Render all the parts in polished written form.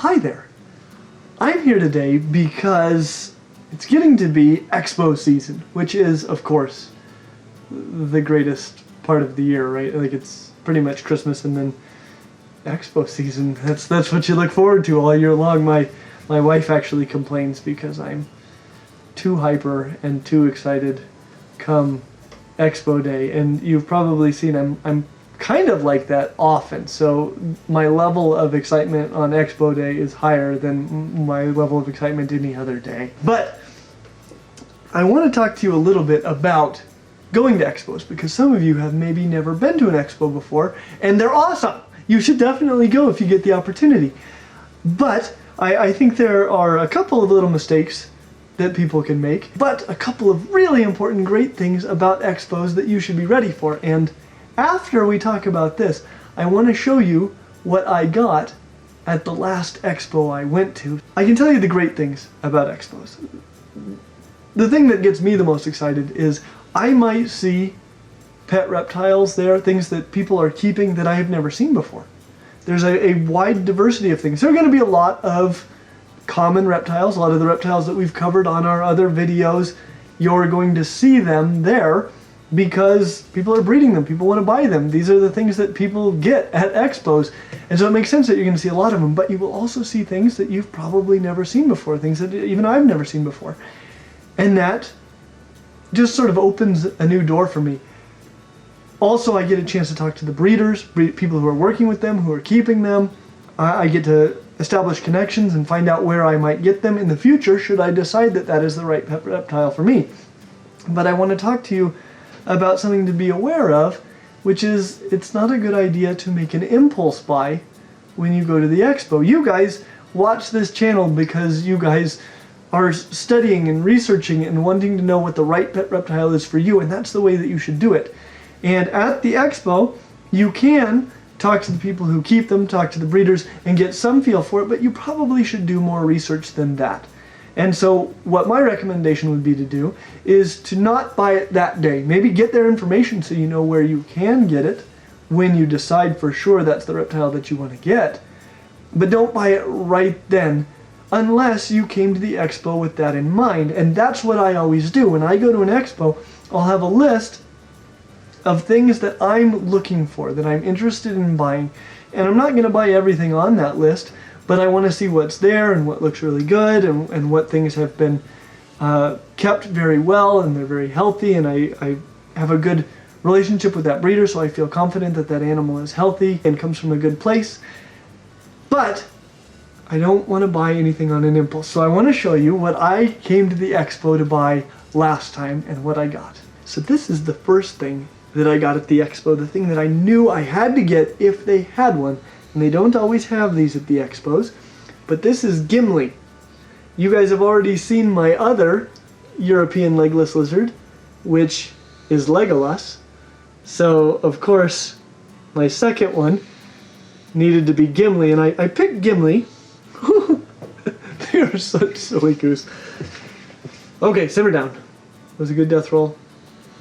Hi there. I'm here today because it's getting to be Expo season, which is, of course, the greatest part of the year, right? Like, it's pretty much Christmas and then Expo season. That's what you look forward to all year long. My wife actually complains because I'm too hyper and too excited come Expo day, and you've probably seen I'm kind of like that often, so my level of excitement on Expo day is higher than my level of excitement any other day. But I want to talk to you a little bit about going to expos, because some of you have maybe never been to an expo before, and they're awesome. You should definitely go if you get the opportunity. But I think there are a couple of little mistakes that people can make, but a couple of really important great things about expos that you should be ready for. And after we talk about this, I want to show you what I got at the last expo I went to. I can tell you the great things about expos. The thing that gets me the most excited is I might see pet reptiles there, things that people are keeping that I have never seen before. There's a wide diversity of things. There are going to be a lot of common reptiles, a lot of the reptiles that we've covered on our other videos. You're going to see them there because people are breeding them, people want to buy them. These are the things that people get at expos, and so it makes sense that you're going to see a lot of them, but you will also see things that you've probably never seen before, things that even I've never seen before. And that just sort of opens a new door for me. Also, I get a chance to talk to the breeders, people who are working with them, who are keeping them. I get to establish connections and find out where I might get them in the future should I decide that that is the right pet reptile for me. But I want to talk to you about something to be aware of, which is it's not a good idea to make an impulse buy when you go to the expo. You guys watch this channel because you guys are studying and researching and wanting to know what the right pet reptile is for you, and that's the way that you should do it. And at the expo, you can talk to the people who keep them, talk to the breeders, and get some feel for it, but you probably should do more research than that. And so what my recommendation would be to do is to not buy it that day. Maybe get their information so you know where you can get it when you decide for sure that's the reptile that you want to get. But don't buy it right then unless you came to the expo with that in mind. And that's what I always do. When I go to an expo, I'll have a list of things that I'm looking for, that I'm interested in buying. And I'm not going to buy everything on that list, but I want to see what's there and what looks really good and what things have been kept very well and they're very healthy, and I have a good relationship with that breeder, so I feel confident that that animal is healthy and comes from a good place. But I don't want to buy anything on an impulse, so I want to show you what I came to the expo to buy last time and what I got. So this is the first thing that I got at the expo, the thing that I knew I had to get if they had one. And they don't always have these at the expos, but this is Gimli. You guys have already seen my other European legless lizard, which is Legolas. So, of course, my second one needed to be Gimli, and I picked Gimli. They are such silly goose. Okay, simmer down. That was a good death roll.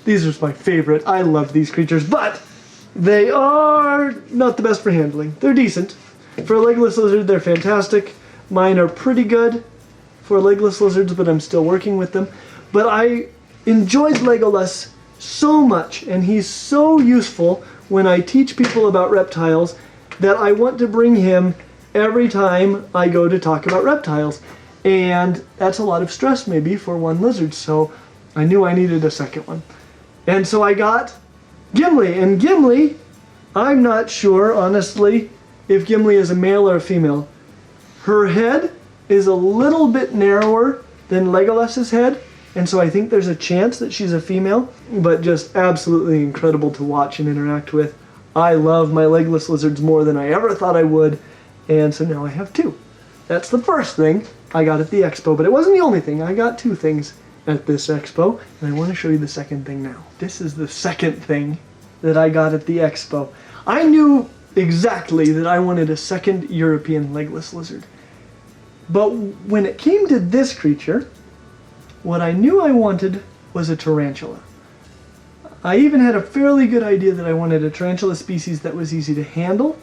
These are my favorite. I love these creatures, but they are not the best for handling. They're decent. For a legless lizard, they're fantastic. Mine are pretty good for legless lizards, but I'm still working with them. But I enjoyed Legolas so much, and he's so useful when I teach people about reptiles that I want to bring him every time I go to talk about reptiles. And that's a lot of stress maybe for one lizard, so I knew I needed a second one. And so I got Gimli, and Gimli, I'm not sure, honestly, if Gimli is a male or a female. Her head is a little bit narrower than Legolas's head, and so I think there's a chance that she's a female, but just absolutely incredible to watch and interact with. I love my legless lizards more than I ever thought I would, and so now I have two. That's the first thing I got at the expo, but it wasn't the only thing. I got two things at this expo, and I want to show you the second thing now. This is the second thing that I got at the expo. I knew exactly that I wanted a second European legless lizard, but when it came to this creature, what I knew I wanted was a tarantula. I even had a fairly good idea that I wanted a tarantula species that was easy to handle,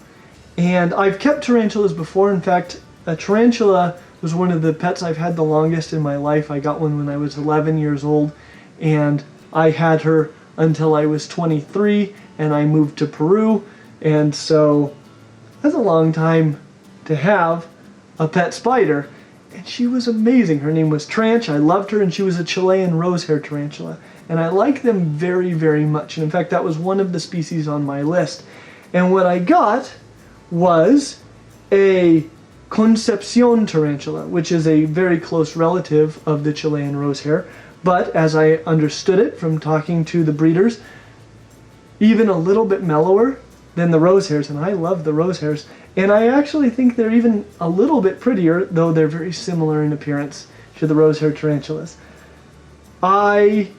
and I've kept tarantulas before. In fact, A tarantula was one of the pets I've had the longest in my life. I got one when I was 11 years old, and I had her until I was 23, and I moved to Peru, and so that's a long time to have a pet spider. And she was amazing. Her name was Tranch. I loved her, and she was a Chilean rosehair tarantula. And I like them very, very much. And in fact, that was one of the species on my list. And what I got was a Concepcion tarantula, which is a very close relative of the Chilean rosehair. But as I understood it from talking to the breeders, even a little bit mellower than the rosehairs. And I love the rosehairs. And I actually think they're even a little bit prettier, though they're very similar in appearance to the rosehair tarantulas. I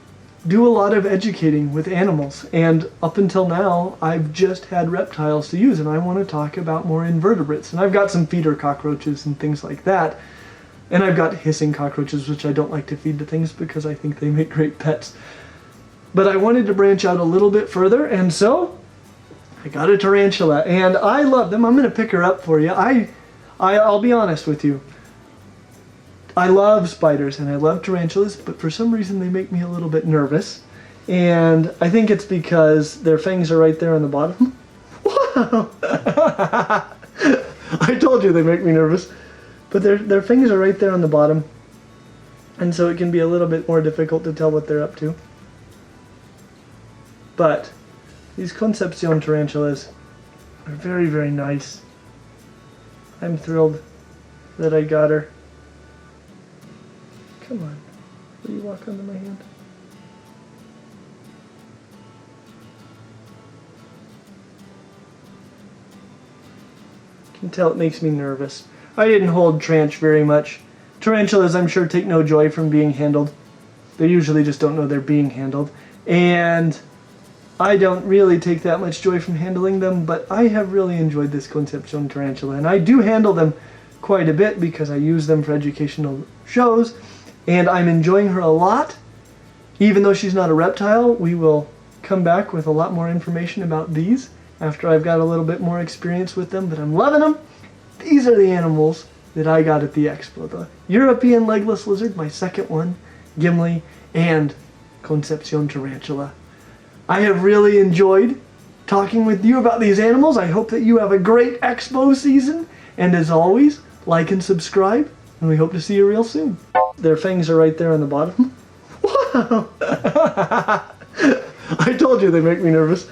do a lot of educating with animals, and up until now, I've just had reptiles to use, and I want to talk about more invertebrates. And I've got some feeder cockroaches and things like that. And I've got hissing cockroaches, which I don't like to feed to things because I think they make great pets. But I wanted to branch out a little bit further, and so I got a tarantula, and I love them. I'm going to pick her up for you. I'll be honest with you. I love spiders and I love tarantulas, but for some reason they make me a little bit nervous. And I think it's because their fangs are right there on the bottom. Wow! I told you they make me nervous. But their fangs are right there on the bottom. And so it can be a little bit more difficult to tell what they're up to. But these Concepcion tarantulas are very, very nice. I'm thrilled that I got her. Come on, will you walk onto my hand? You can tell it makes me nervous. I didn't hold Tranch very much. Tarantulas, I'm sure, take no joy from being handled. They usually just don't know they're being handled. And I don't really take that much joy from handling them, but I have really enjoyed this Concepcion tarantula. And I do handle them quite a bit because I use them for educational shows. And I'm enjoying her a lot. Even though she's not a reptile, we will come back with a lot more information about these after I've got a little bit more experience with them, but I'm loving them. These are the animals that I got at the expo. The European legless lizard, my second one, Gimli, and Concepcion tarantula. I have really enjoyed talking with you about these animals. I hope that you have a great expo season. And as always, like and subscribe, and we hope to see you real soon. Their fangs are right there on the bottom. Wow! I told you they make me nervous.